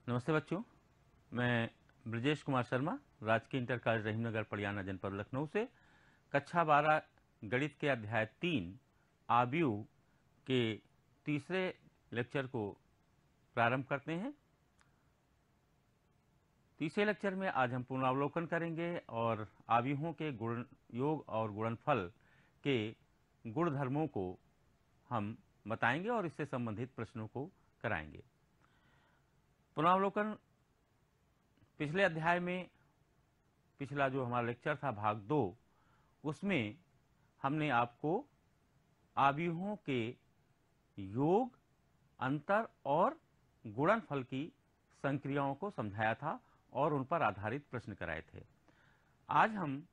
नमस्ते बच्चों, मैं ब्रजेश कुमार शर्मा राजकीय इंटर कॉलेज रहीमनगर पड़ियाना जनपद लखनऊ से कक्षा 12 गणित के अध्याय 3 आव्यूह के तीसरे लेक्चर को प्रारंभ करते हैं। तीसरे लेक्चर में आज हम पुनरावलोकन करेंगे और आव्यूहों के गुण योग और गुणनफल के गुणधर्मों को हम बताएंगे और इससे संबंधित प्रश्नों को कराएंगे। पुनरावलोकन पिछले अध्याय में, पिछला जो हमारा लेक्चर था भाग 2, उसमें हमने आपको आव्यूहों के योग, अंतर और गुणनफल की संक्रियाओं को समझाया था और उन पर आधारित प्रश्न कराए थे। आज हम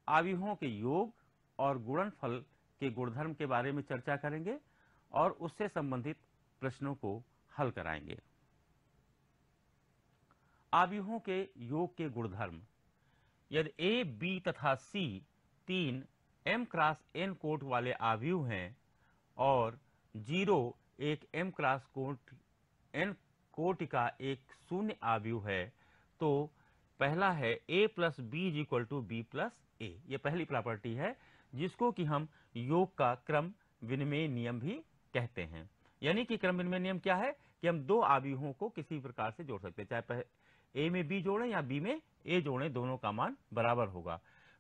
आव्यूहों के योग और गुणनफल के गुणधर्म के बारे में चर्चा करेंगे और उससे संबंधित प्रश्नों को हल कराएंगे। आव्यूहों के योग के गुणधर्म: यदि ए, बी तथा सी तीन m क्रॉस n कोट वाले आव्यूह हैं और 0 एक m क्रॉस n कोटि का एक शून्य आव्यूह है, तो पहला है a plus B is equal to B plus A. ये पहली प्रॉपर्टी है जिसको कि हम योग का क्रम विनिमय नियम भी कहते हैं। यानी कि क्रम विनिमय नियम क्या है कि हम दो आव्यूहों को किसी प्रकार से जोड़ सकते हैं, चाहे ए में बी जोड़ें या बी में ए जोड़ें, दोनों का मान बराबर होगा।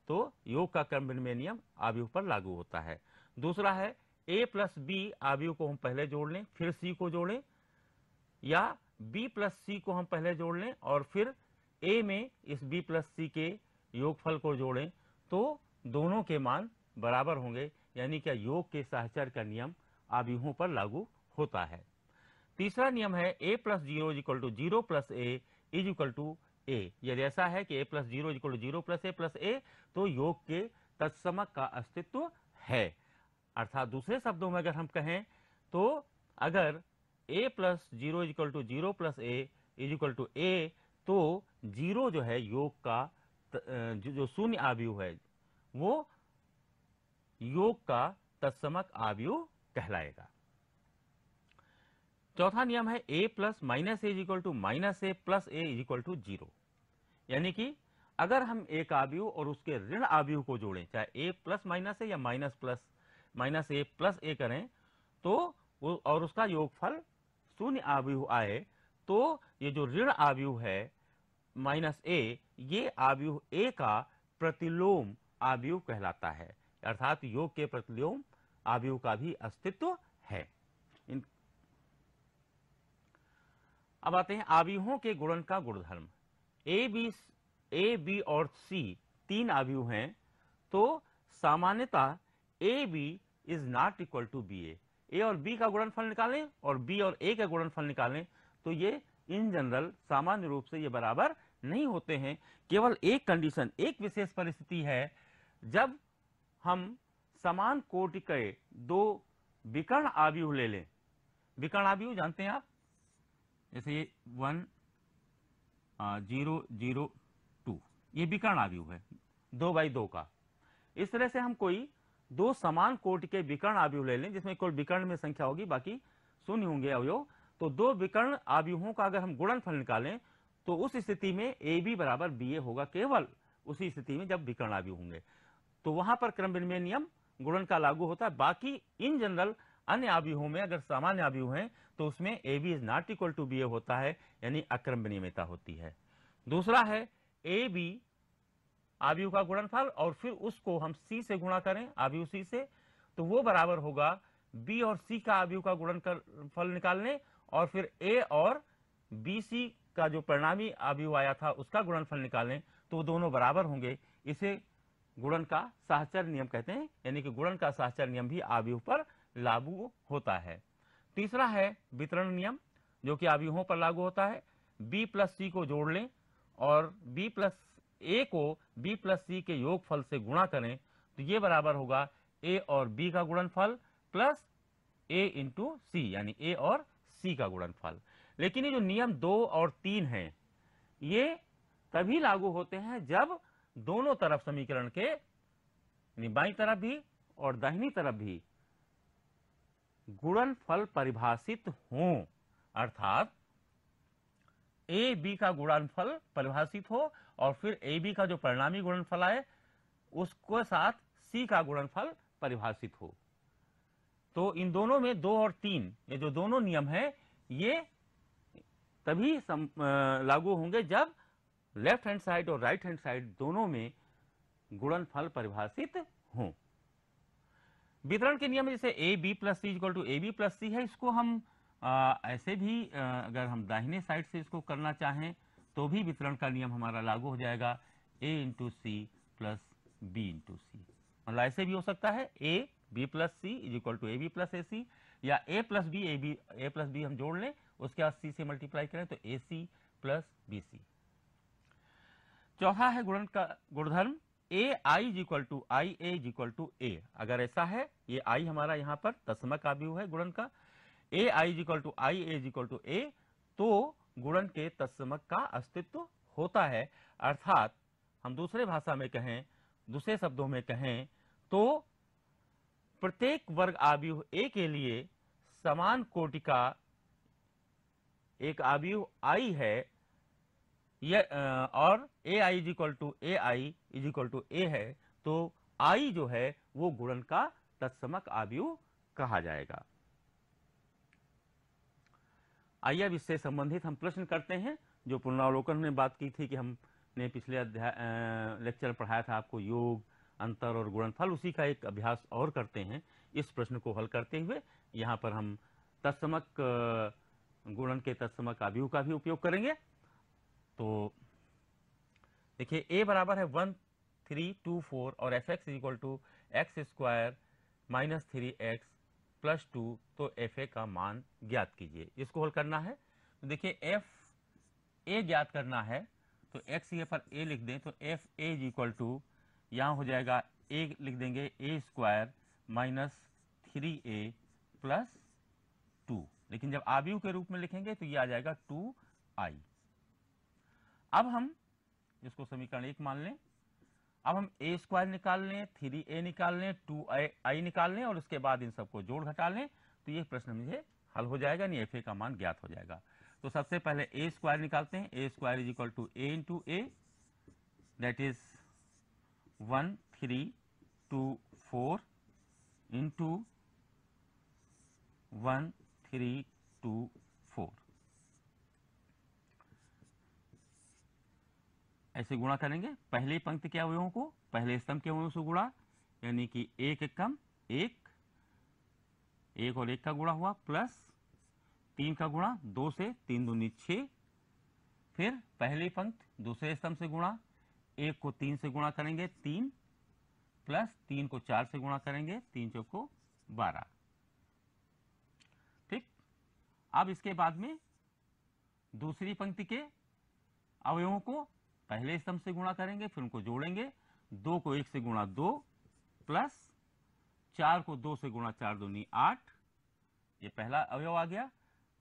तो योग का क्रम विनिमय नियम आव्यूह पर लागू होता है। दूसरा है ए प्लस बी आव्यूह को हम पहले जोड़ लें फिर सी को जोड़ें, या बी प्लस सी को हम पहले जोड़ लें और फिर ए में इस बी प्लस सी के योगफल को जोड़ें, तो दोनों के मान बराबर होंगे। यानी कि योग के सहचर का नियम आव्यूहों पर लागू होता है। तीसरा नियम है A plus zero is equal to zero plus A is equal to A. यदि ऐसा है कि A plus zero is equal to zero plus A, तो योग के तत्समक का अस्तित्व है। अर्थात दूसरे शब्दों में अगर हम कहें तो अगर A plus zero is equal to zero plus A is equal to A, तो जीरो जो है योग का जो शून्य आव्यूह है वो योग का तत्समक आव्यूह कहलाएगा। चौथा नियम है A plus minus A is equal to minus A plus A is equal to zero. यानी कि अगर हम एक आव्यूह और उसके ऋण आव्यूह को जोड़ें, चाहे ए प्लस माइनस ए या माइनस ए प्लस ए करें, तो और उसका योगफल शून्य आव्यूह आए, तो ये जो ऋण आव्यूह है माइनस ए, ये आव्यूह ए का प्रतिलोम आव्यूह कहलाता है। अर्थात योग के प्रतिलोम आव्यूह का भी अस्तित्व है। अब आते हैं आव्यूहों के गुणन का गुणधर्म। ए, बी और सी तीन आव्यूह हैं, तो सामान्यतः A B is not equal to B A. A और बी का गुणनफल निकालें और बी और ए का गुणनफल निकालें, तो ये इन जनरल सामान्य रूप से ये बराबर नहीं होते हैं। केवल एक कंडीशन, एक विशेष परिस्थिति है जब हम समान कोटि के दो विकर्ण आव्यूह ले लें। विकर्ण आव्यूह जानते हैं आप, जैसे ये 1 0 0 2, ये विकर्ण आव्यूह है 2 बाई 2 का। इस तरह से हम कोई दो समान कोटि के विकर्ण आव्यूह ले लें जिसमें केवल विकर्ण में संख्या होगी, बाकी शून्य होंगे अवयव। तो दो विकर्ण आव्यूहों का अगर हम गुणनफल निकालें तो उस स्थिति में ए बी बराबर बी ए होगा, केवल उसी स्थिति में जब विकर्ण आव्यूह होंगे, तो वहां पर क्रम विनिमय नियम गुणन का लागू होता है। बाकी इन जनरल अन्य आव्यूहों में अगर सामान्य आव्यूह हैं तो उसमें A B is not equal to B A होता है, यानी अक्रम विनिमयता होती है। दूसरा है ए बी आव्यूह का गुणनफल और फिर उसको हम सी से गुणा करें, आव्यूह सी से, तो वो बराबर होगा बी और सी का आव्यूह का गुणनफल निकालने और फिर ए और बी सी का जो परिणामी आव्यूह आया था उसका गुणनफल निकालें, तो दोनों बराबर होंगे। इसे गुणन का सहचर नियम कहते हैं। यानी कि गुणन का सहचर नियम भी आव्यूह पर लागू होता है। तीसरा है वितरण नियम, जो कि आव्यूहों पर लागू होता है। बी प्लस सी को जोड़ लें और बी प्लस ए को बी प्लस सी के योगफल से गुणा करें, तो ये बराबर होगा ए और बी का गुणनफल प्लस ए इंटू सी, यानी ए और सी का गुणनफल। लेकिन ये जो नियम 2 और 3 हैं, ये तभी लागू होते हैं जब दोनों तरफ समीकरण के, यानी बाईं तरफ भी और दाहिनी तरफ भी गुणनफल परिभाषित हों। अर्थात ए बी का गुणनफल परिभाषित हो और फिर ए बी का जो परिणामी गुणनफल आए उसके साथ सी का गुणनफल परिभाषित हो। तो इन दोनों में 2 और 3 ये जो दोनों नियम है ये तभी लागू होंगे जब लेफ्ट हैंड साइड और राइट हैंड साइड दोनों में गुणनफल परिभाषित हों। वितरण के नियम जैसे A B plus C equal to A B plus C है, इसको हम ऐसे भी अगर हम दाहिने साइड से इसको करना चाहें तो भी वितरण का नियम हमारा लागू हो जाएगा, A into C plus B into C. मतलब ऐसे भी हो सकता है A B plus C is equal to A B plus A C, या ए प्लस बी हम जोड़ लें उसके बाद सी से मल्टीप्लाई करें तो ए सी प्लस बी सी। चौथा है गुणन का गुणधर्म A I is equal to I A is equal to A. अगर ऐसा है, ये आई हमारा यहाँ पर तत्समक आव्यूह है गुणन का, A I is equal to I A is equal to A, तो गुणन के तत्समक का अस्तित्व होता है। अर्थात हम दूसरे भाषा में कहें, दूसरे शब्दों में कहें तो प्रत्येक वर्ग आव्यूह ए के लिए समान कोटि का एक आव्यूह आई है, और A I is equal to A I is equal to A है, तो आई जो है वो गुणन का तत्समक आव्यूह कहा जाएगा। आइए अब इससे संबंधित हम प्रश्न करते हैं। जो पुनरावलोकन में बात की थी कि हमने पिछले लेक्चर पढ़ाया था आपको योग, अंतर और गुणनफल, उसी का एक अभ्यास और करते हैं। इस प्रश्न को हल करते हुए यहाँ पर हम तत्समक गुणन के तत्समक आव्यूह का भी उपयोग करेंगे। तो देखिए a बराबर है 1 3 2 4 और f x equal to x square minus 3x plus 2, तो एफ ए का मान ज्ञात कीजिए। इसको हल करना है तो देखिए एफ ए ज्ञात करना है तो एक्स ये पर ए लिख दें तो f a is equal to यहाँ हो जाएगा ए लिख देंगे ए स्क्वायर माइनस 3a प्लस 2, लेकिन जब आव्यूह के रूप में लिखेंगे तो ये आ जाएगा 2i। अब हम इसको समीकरण 1 मान लें। अब हम ए स्क्वायर निकाल लें, 3a निकाल लें, 2i निकाल लें और उसके बाद इन सबको जोड़ घटा लें तो ये प्रश्न मुझे हल हो जाएगा, नहीं एफ ए का मान ज्ञात हो जाएगा। तो सबसे पहले ए स्क्वायर निकालते हैं। A square is equal to A into A, that is 1 3 2 4 into 1 3 2 4, ऐसे गुणा करेंगे पहले पंक्ति के अवयवों को पहले स्तंभ के अवयवों से गुणा, यानी कि एक एकम एक, एक और एक का गुणा हुआ, प्लस 3 का गुणा 2 से 3 दूनी 6, फिर पहली पंक्ति दूसरे स्तंभ से गुणा, 1 को 3 से गुणा करेंगे 3, प्लस 3 को 4 से गुणा करेंगे 3 चौको 12। ठीक, अब इसके बाद में दूसरी पंक्ति के अवयवों को पहले स्तंभ से गुणा करेंगे, फिर उनको जोड़ेंगे, 2 को 1 से गुणा 2, प्लस 4 को 2 से गुणा 4 दूनी 8, ये पहला अवयव आ गया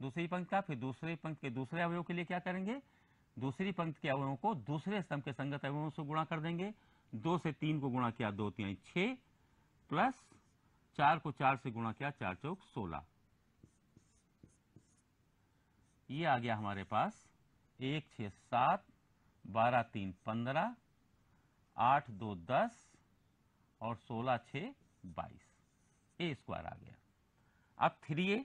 दूसरी पंक्ति का। फिर दूसरी पंक्ति के दूसरे अवयव के लिए क्या करेंगे, दूसरी पंक्ति के अवयवों को दूसरे स्तंभ के संगत अवयवों से गुणा कर देंगे, 2 से 3 को गुणा किया 2 3 6, प्लस 4 को 4 से गुणा किया 4 चौक 16, ये आ गया हमारे पास 1 6 7 12 3 15 8 2 10 और 16 6 22, ए स्क्वायर आ गया। अब 3a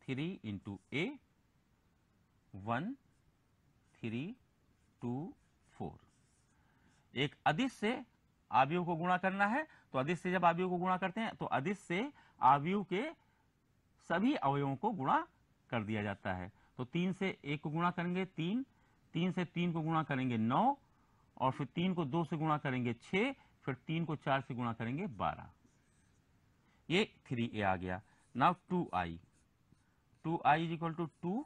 3 इंटू ए 1 3 2 4, एक अदिश से आव्यूह को गुणा करना है। तो अदिश से जब आव्यूह को गुणा करते हैं तो अदिश से आव्यूह के सभी अवयवों को गुणा कर दिया जाता है। तो 3 से 1 को गुणा करेंगे 3, 3 से 3 को गुणा करेंगे 9, और फिर 3 को 2 से गुणा करेंगे 6, फिर 3 को 4 से गुणा करेंगे 12, ये 3a आ गया। Now 2i, 2i is equal to 2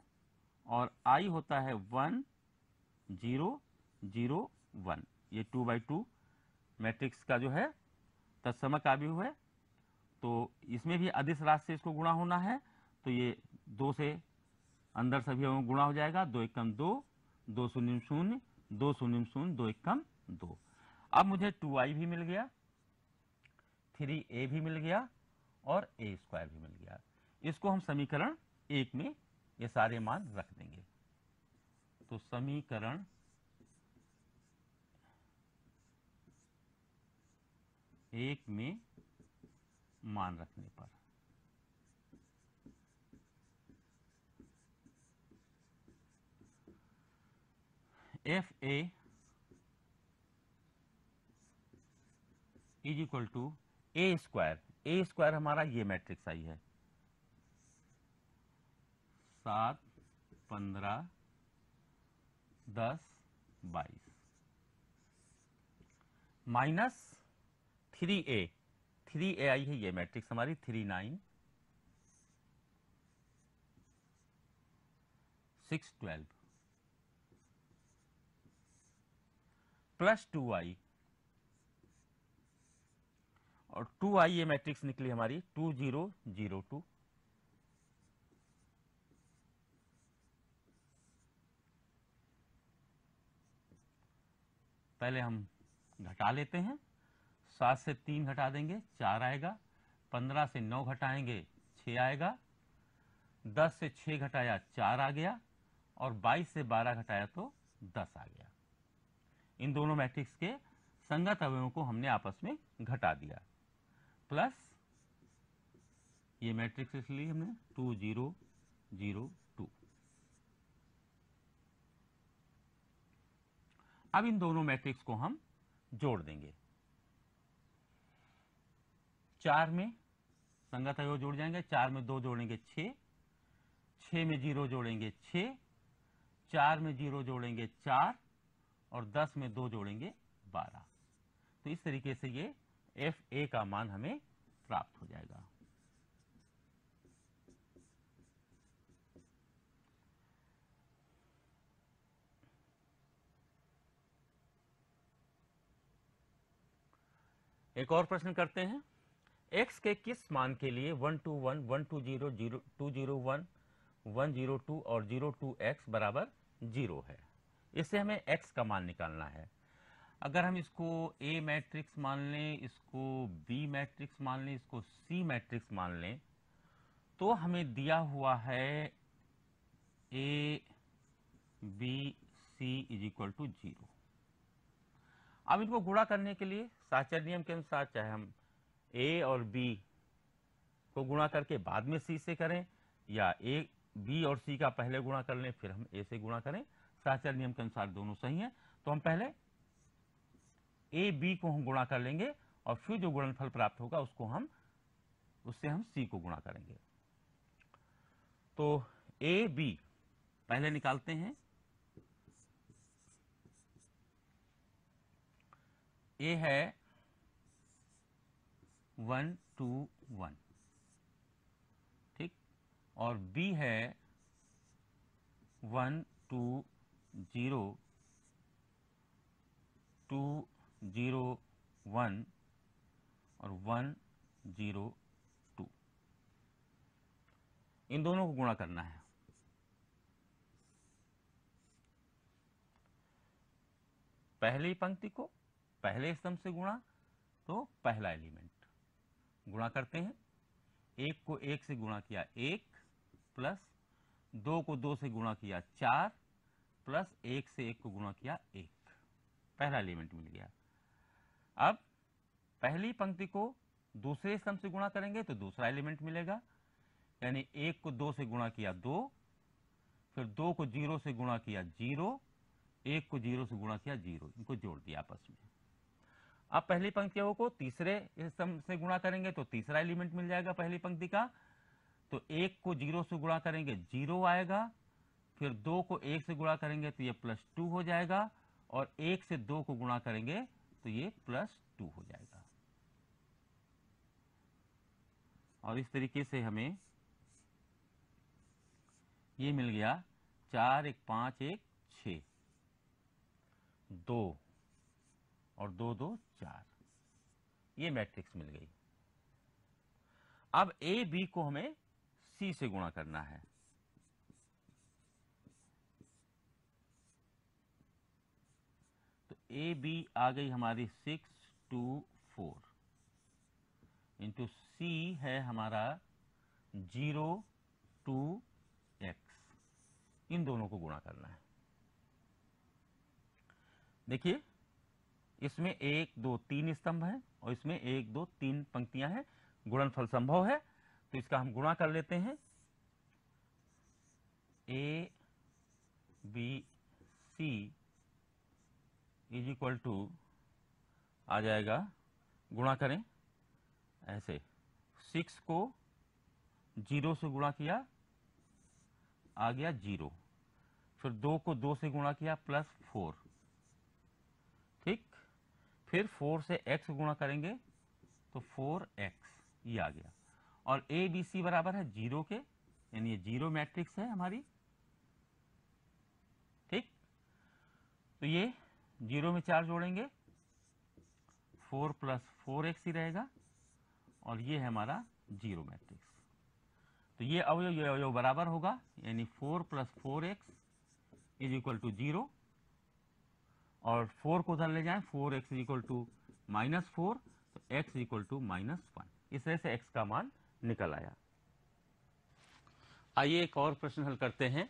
और i होता है 1 0 0 1, ये 2/2 मैट्रिक्स का जो है तत्समक आव्यूह है। तो इसमें भी अदिश राशि से इसको गुणा होना है, तो ये 2 से अंदर सभी अवयवों गुणा हो जाएगा, 2 एकम 2 2 शून्य 0 2 शून्य 0 2 एकम 2। अब मुझे 2i भी मिल गया, 3a भी मिल गया और a स्क्वायर भी मिल गया। इसको हम समीकरण 1 में ये सारे मान रख देंगे। तो समीकरण एक में मान रखने पर f a is equal to a square. A square हमारा ये मैट्रिक्स आई है 7, 15, 10, 22 माइनस 3a। 3a आई है ये मैट्रिक्स हमारी 3, 9, 6, 12 प्लस 2i और 2i ये मैट्रिक्स निकली हमारी 2, 0, 0, 2। पहले हम घटा लेते हैं। 7 से 3 घटा देंगे 4 आएगा, 15 से 9 घटाएंगे 6 आएगा, 10 से 6 घटाया 4 आ गया और 22 से 12 घटाया तो 10 आ गया। इन दोनों मैट्रिक्स के संगत अवयवों को हमने आपस में घटा दिया। प्लस ये मैट्रिक्स इसलिए हमने 2, 0, 0, 2। अब इन दोनों मैट्रिक्स को हम जोड़ देंगे। 4 में संगत अवयव जोड़ जाएंगे। 4 में 2 जोड़ेंगे 6, 6 में 0 जोड़ेंगे 6, 4 में 0 जोड़ेंगे 4 और 10 में 2 जोड़ेंगे 12। तो इस तरीके से ये एफ ए का मान हमें प्राप्त हो जाएगा। एक और प्रश्न करते हैं। x के किस मान के लिए 121, 120, 201, 102 और 02x बराबर 0 है। इससे हमें x का मान निकालना है। अगर हम इसको a मैट्रिक्स मान लें, इसको b मैट्रिक्स मान लें, इसको c मैट्रिक्स मान लें, तो हमें दिया हुआ है a b c is equal to 0। अब इनको गुणा करने के लिए साचर नियम के अनुसार चाहे हम a और b को गुणा करके बाद में c से करें या a b और c का पहले गुणा कर लें फिर हम a से गुणा करें, साचर नियम के अनुसार दोनों सही हैं। तो हम पहले a b को हम गुणा कर लेंगे और फिर जो गुणनफल प्राप्त होगा उससे हम c को गुणा करेंगे। तो a b पहले निकालते हैं। a है 1, 2, 1, ठीक, और b है 1, 2, 0, 2, 0, 1 और 1, 0, 2। इन दोनों को गुणा करना है। पहली पंक्ति को पहले स्तंभ से गुणा तो पहला एलिमेंट गुणा करते हैं। 1 को 1 से गुणा किया 1 प्लस 2 को 2 से गुणा किया 4 प्लस 1 से 1 को गुणा किया 1, पहला एलिमेंट मिल गया। अब पहली पंक्ति को दूसरे स्तंभ से गुणा करेंगे तो दूसरा एलिमेंट मिलेगा, यानी 1 को 2 से गुणा किया 2, फिर 2 को 0 से गुणा किया 0, 1 को 0 से गुणा किया 0, इनको जोड़ दिया आपस में। अब पहली पंक्तियों को तीसरे स्तंभ से गुणा करेंगे तो तीसरा एलिमेंट मिल जाएगा पहली पंक्ति का। तो 1 को 0 से गुणा करेंगे 0 आएगा, फिर 2 को 1 से गुणा करेंगे तो ये +2 हो जाएगा और 1 से 2 को गुणा करेंगे तो ये +2 हो जाएगा। और इस तरीके से हमें ये मिल गया 4, 1, 5, 1, 6, 2 और 2, 2, 4, ये मैट्रिक्स मिल गई। अब ए बी को हमें सी से गुणा करना है। तो ए बी आ गई हमारी 6, 2, 4 इंटू सी है हमारा 0, 2, x। इन दोनों को गुणा करना है। देखिए इसमें 1 2 3 स्तंभ है और इसमें 1 2 3 पंक्तियां हैं, गुणनफल संभव है, तो इसका हम गुणा कर लेते हैं। A B C is equal to आ जाएगा, गुणा करें ऐसे, 6 को 0 से गुणा किया आ गया 0, फिर 2 को 2 से गुणा किया +4, ठीक, फिर 4 से x गुणा करेंगे तो 4x ये आ गया। और ए बी सी बराबर है 0 के, यानी ये 0 मैट्रिक्स है हमारी, ठीक। तो ये 0 में 4 जोड़ेंगे 4 + 4x ही रहेगा और ये है हमारा 0 मैट्रिक्स। तो ये अवयव बराबर होगा, यानी 4 + 4x इज इक्वल टू 0, और 4 को उधर ले जाएं, 4x इज इक्वल टू -4, तो x इज इक्वल टू -1। इस तरह से x का मान निकल आया। आइए एक और प्रश्न हल करते हैं।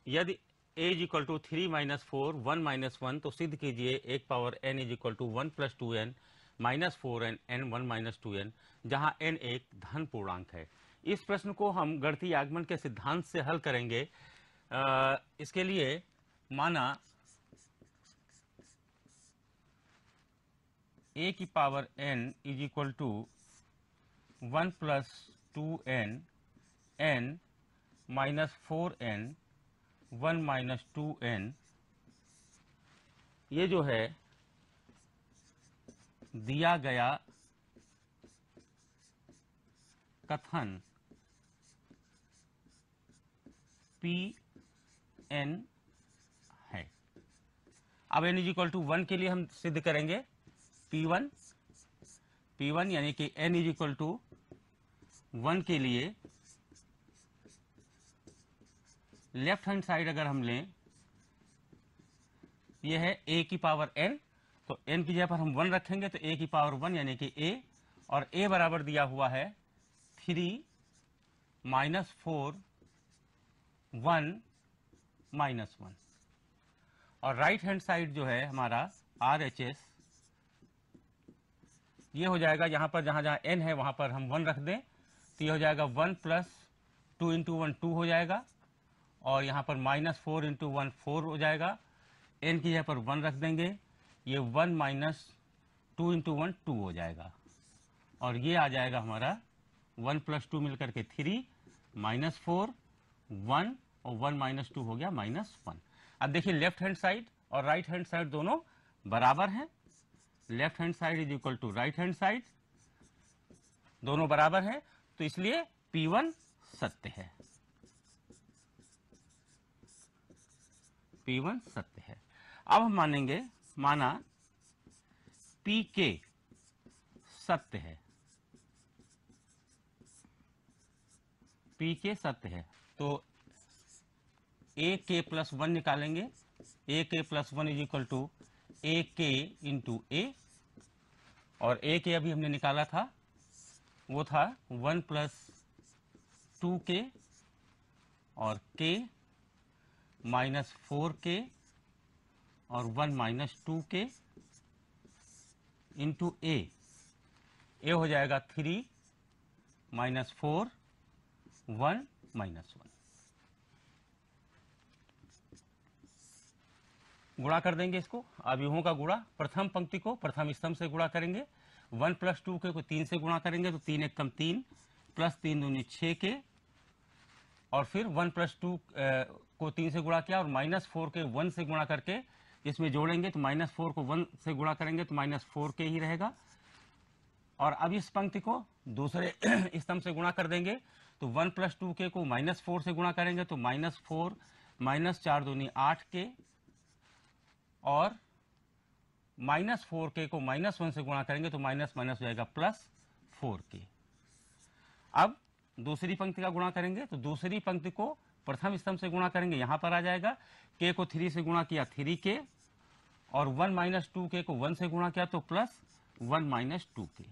यदि a इज इक्वल टू 3 - 4 1 - 1, तो सिद्ध कीजिए 1 power n is equal to 1 + 2n -4n n 1 - 2n, जहां n एक धन पूर्णांक है। इस प्रश्न को हम गणितीय आगमन के सिद्धांत से हल करेंगे। इसके लिए माना a की power n is equal to 1 + 2n n -4n 1 - 2n, ये जो है दिया गया कथन Pn है। अब n इज इक्वल टू 1 के लिए हम सिद्ध करेंगे P1 यानी कि n इज इक्वल टू 1 के लिए लेफ्ट हैंड साइड अगर हम लें, ये है a की पावर n, तो n की जगह पर हम 1 रखेंगे तो a की पावर 1 यानी कि a, और a बराबर दिया हुआ है 3 - 4 1 - 1, और राइट हैंड साइड जो है हमारा RHS, ये हो जाएगा, यहाँ पर जहाँ जहाँ n है वहाँ पर हम 1 रख दें, तो ये हो जाएगा 1 + 2 × 1 2 हो जाएगा, और यहाँ पर -4 × 1 4 हो जाएगा। n की जगह पर 1 रख देंगे, ये 1 - 2 × 1 2 हो जाएगा, और ये आ जाएगा हमारा 1 + 2 मिलकर के 3 -4 1 और 1 - 2 हो गया -1। अब देखिए लेफ्ट हैंड साइड और राइट हैंड साइड दोनों बराबर हैं। Left hand side is equal to right hand side, दोनों बराबर हैं, तो इसलिए P1 सत्य है। P1 सत्य है। अब हम मानेंगे, माना PK सत्य है, PK सत्य है, तो AK + 1 निकालेंगे। AK + 1 is equal to AK × A, और AK अभी हमने निकाला था, वो था 1 + 2K और K -4K और 1 - 2K × A। A हो जाएगा 3 -4 1 - 1। गुणा कर देंगे इसको, अवयवों का गुणा, प्रथम पंक्ति को प्रथम स्तंभ से गुणा करेंगे, 1 + 2K को 3 से गुणा करेंगे तो 3 × 1 = 3 + 3 × 2 = 6K, और फिर 1 + 2 को 3 से गुणा किया और -4 के 1 से गुणा करके इसमें जोड़ेंगे, तो -4 को 1 से गुणा करेंगे तो -4K ही रहेगा। और अब इस पंक्ति को दूसरे स्तंभ से गुणा कर देंगे, तो 1 + 2K को -4 से गुणा करेंगे तो -4 -4 × 2 = 8K, और -4K को -1 से गुणा करेंगे तो माइनस हो जाएगा +4K। अब दूसरी पंक्ति का गुणा करेंगे, तो दूसरी पंक्ति को प्रथम स्तंभ से गुणा करेंगे, यहां पर आ जाएगा, K को 3 से गुणा किया 3K, और 1 - 2K को 1 से गुणा किया तो +1 - 2K।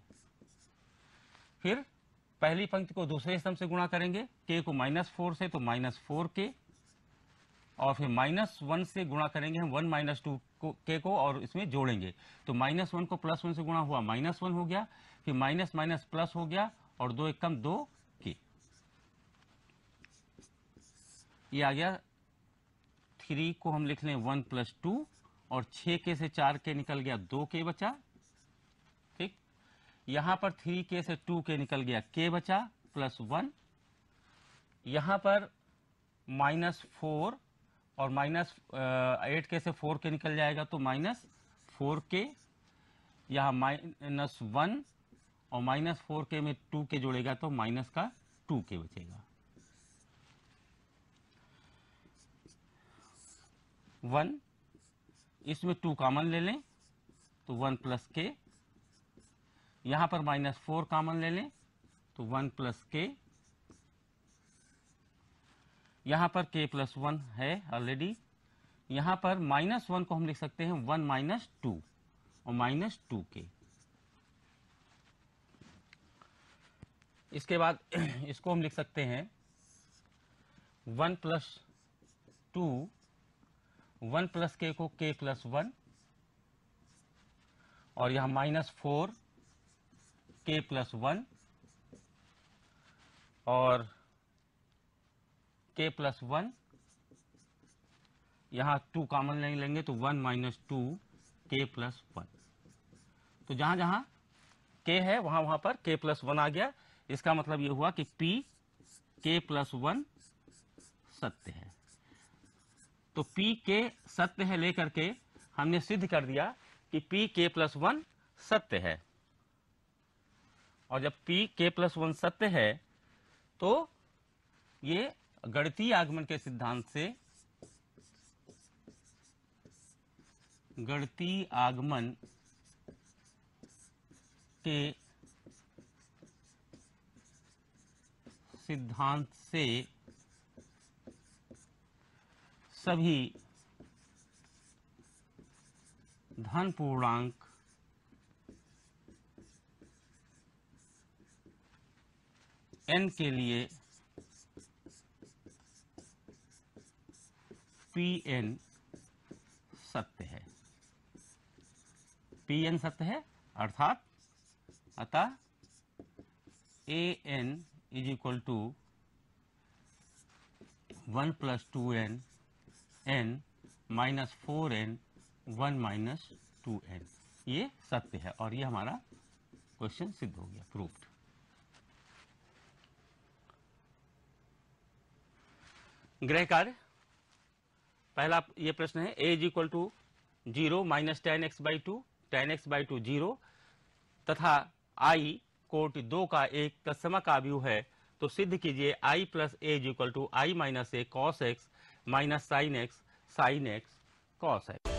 फिर पहली पंक्ति को दूसरे स्तंभ से गुणा करेंगे, K को -4 से तो -4K, और फिर -1 से गुणा करेंगे हम 1 - 2 के को और इसमें जोड़ेंगे। तो -1 को +1 से गुणा हुआ -1 हो गया, फिर माइनस माइनस प्लस हो गया और 2 एकम 2 के, ये आ गया। 3 को हम लिख लें 1 + 2 और 6 के से 4 के निकल गया 2 के बचा। ठीक, यहां पर 3 के से 2 के निकल गया के बचा +1। यहां पर -4 और -8 के से 4 के निकल जाएगा तो -4 के। यहाँ -1 और -4 के में 2 के जोड़ेगा तो -2 के बचेगा। 1 इसमें 2 कॉमन ले लें तो 1 + के, यहाँ पर -4 कॉमन ले लें तो 1 + के, यहाँ पर k + 1 है ऑलरेडी। यहाँ पर -1 को हम लिख सकते हैं 1 - 2 और -2 के। इसके बाद इसको हम लिख सकते हैं 1 + 2, 1 + k को k + 1 और यहाँ -4 k + 1 और k + 1, यहाँ 2 कॉमन नहीं लेंगे तो 1 - 2 k + 1। तो जहां जहां k है वहां वहां पर k + 1 आ गया। इसका मतलब ये हुआ कि p k + 1 सत्य है। तो p k सत्य है लेकर के हमने सिद्ध कर दिया कि p k + 1 सत्य है। और जब p k + 1 सत्य है तो ये गणितीय आगमन के सिद्धांत से गणितीय आगमन के सिद्धांत से सभी धन पूर्णांक n के लिए Pn सत्य है। Pn सत्य है अर्थात अतः An = 1 + 2n n - 4n 1 - 2n, ये सत्य है और ये हमारा क्वेश्चन सिद्ध हो गया, प्रूव्ड। गृह कार्य पहला ये प्रश्न है a = 0 - tan x/2 tan x/2 0 तथा i कोटि 2 का एक तत्समक आव्यूह है तो सिद्ध कीजिए i + a = i - a cos x - sin x sin x cos x।